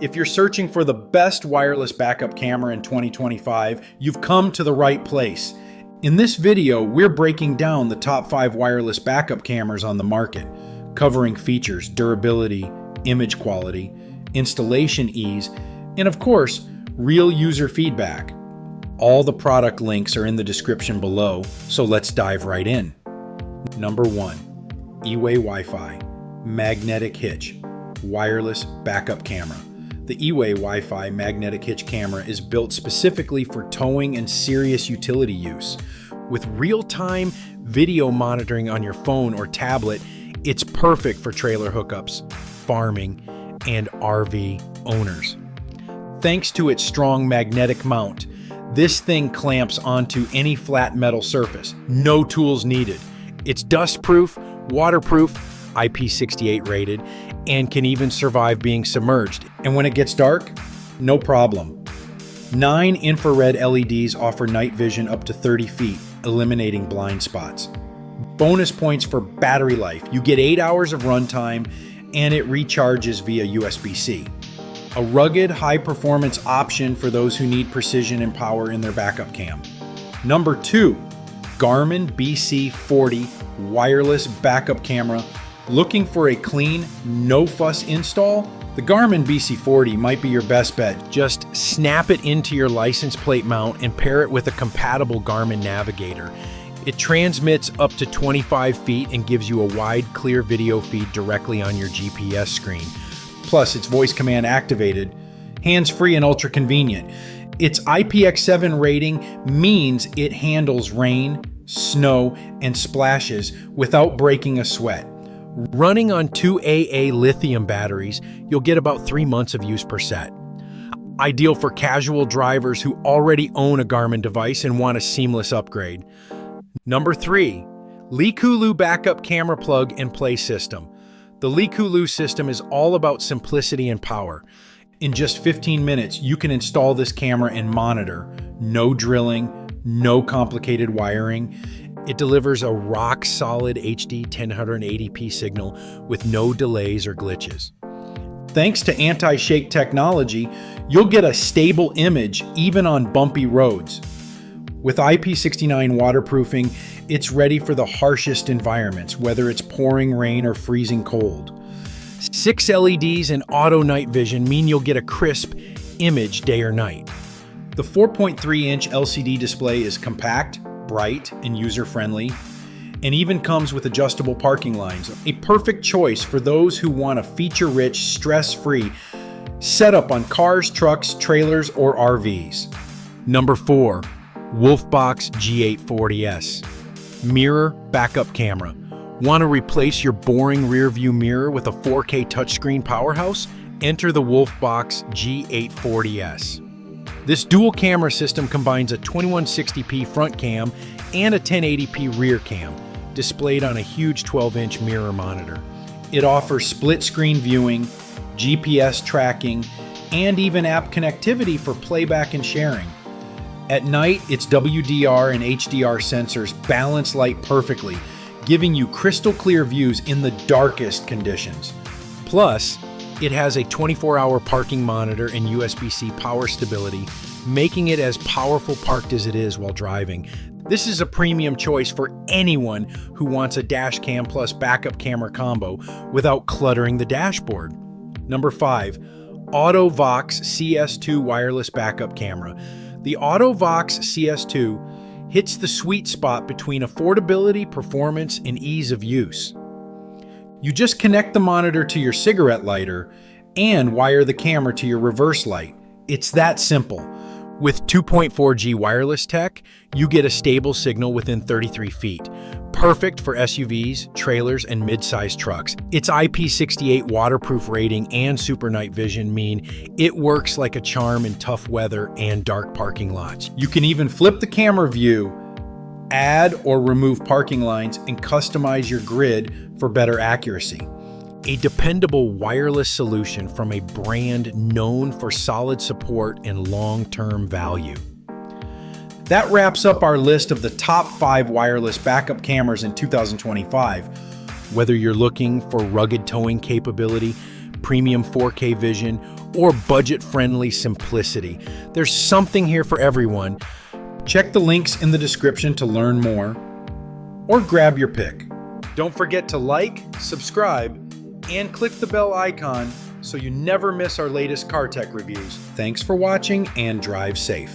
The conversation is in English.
If you're searching for the best wireless backup camera in 2025, you've come to the right place. In this video, we're breaking down the top 5 wireless backup cameras on the market, covering features, durability, image quality, installation ease, and of course, real user feedback. All the product links are in the description below, so let's dive right in. Number 1. E-Way Wi-Fi Magnetic Hitch Wireless Backup Camera. The E-Way Wi-Fi magnetic hitch camera is built specifically for towing and serious utility use. With real-time video monitoring on your phone or tablet, it's perfect for trailer hookups, farming, and RV owners. Thanks to its strong magnetic mount, this thing clamps onto any flat metal surface. No tools needed. It's dust-proof, waterproof, IP68 rated, and can even survive being submerged. And when it gets dark, no problem. 9 infrared LEDs offer night vision up to 30 feet, eliminating blind spots. Bonus points for battery life. You get 8 hours of runtime, and it recharges via USB-C. A rugged, high-performance option for those who need precision and power in their backup cam. Number 2, Garmin BC40 wireless backup camera. Looking for a clean, no-fuss install? The Garmin BC40 might be your best bet. Just snap it into your license plate mount and pair it with a compatible Garmin navigator. It transmits up to 25 feet and gives you a wide, clear video feed directly on your GPS screen. Plus, it's voice command activated, hands-free and ultra convenient. Its IPX7 rating means it handles rain, snow, and splashes without breaking a sweat. Running on 2 AA lithium batteries, you'll get about 3 months of use per set. Ideal for casual drivers who already own a Garmin device and want a seamless upgrade. Number 3, Likulu Backup Camera Plug and Play System. The Likulu system is all about simplicity and power. In just 15 minutes, you can install this camera and monitor. No drilling, no complicated wiring. It delivers a rock-solid HD 1080p signal with no delays or glitches. Thanks to anti-shake technology, you'll get a stable image even on bumpy roads. With IP69 waterproofing, it's ready for the harshest environments, whether it's pouring rain or freezing cold. 6 LEDs and auto night vision mean you'll get a crisp image day or night. The 4.3-inch LCD display is compact, bright, and user-friendly, and even comes with adjustable parking lines. A perfect choice for those who want a feature-rich, stress-free setup on cars, trucks, trailers, or RVs. Number 4, Wolfbox G840S Mirror Backup Camera. Want to replace your boring rear-view mirror with a 4K touchscreen powerhouse? Enter the Wolfbox G840S. This dual camera system combines a 2160p front cam and a 1080p rear cam, displayed on a huge 12-inch mirror monitor. It offers split-screen viewing, GPS tracking, and even app connectivity for playback and sharing. At night, its WDR and HDR sensors balance light perfectly, giving you crystal clear views in the darkest conditions. Plus, it has a 24-hour parking monitor and USB-C power stability, making it as powerful parked as it is while driving. This is a premium choice for anyone who wants a dash cam plus backup camera combo without cluttering the dashboard. Number 5, AutoVox CS2 wireless backup camera. The AutoVox CS2 hits the sweet spot between affordability, performance, and ease of use. You just connect the monitor to your cigarette lighter and wire the camera to your reverse light. It's that simple. With 2.4G wireless tech, you get a stable signal within 33 feet. Perfect for SUVs, trailers, and mid-sized trucks. Its IP68 waterproof rating and super night vision mean it works like a charm in tough weather and dark parking lots. You can even flip the camera view, add or remove parking lines, and customize your grid for better accuracy. A dependable wireless solution from a brand known for solid support and long-term value. That wraps up our list of the top 5 wireless backup cameras in 2025. Whether you're looking for rugged towing capability, premium 4K vision, or budget-friendly simplicity. There's something here for everyone. Check the links in the description to learn more, or grab your pick. Don't forget to like, subscribe, and click the bell icon so you never miss our latest car tech reviews. Thanks for watching and drive safe.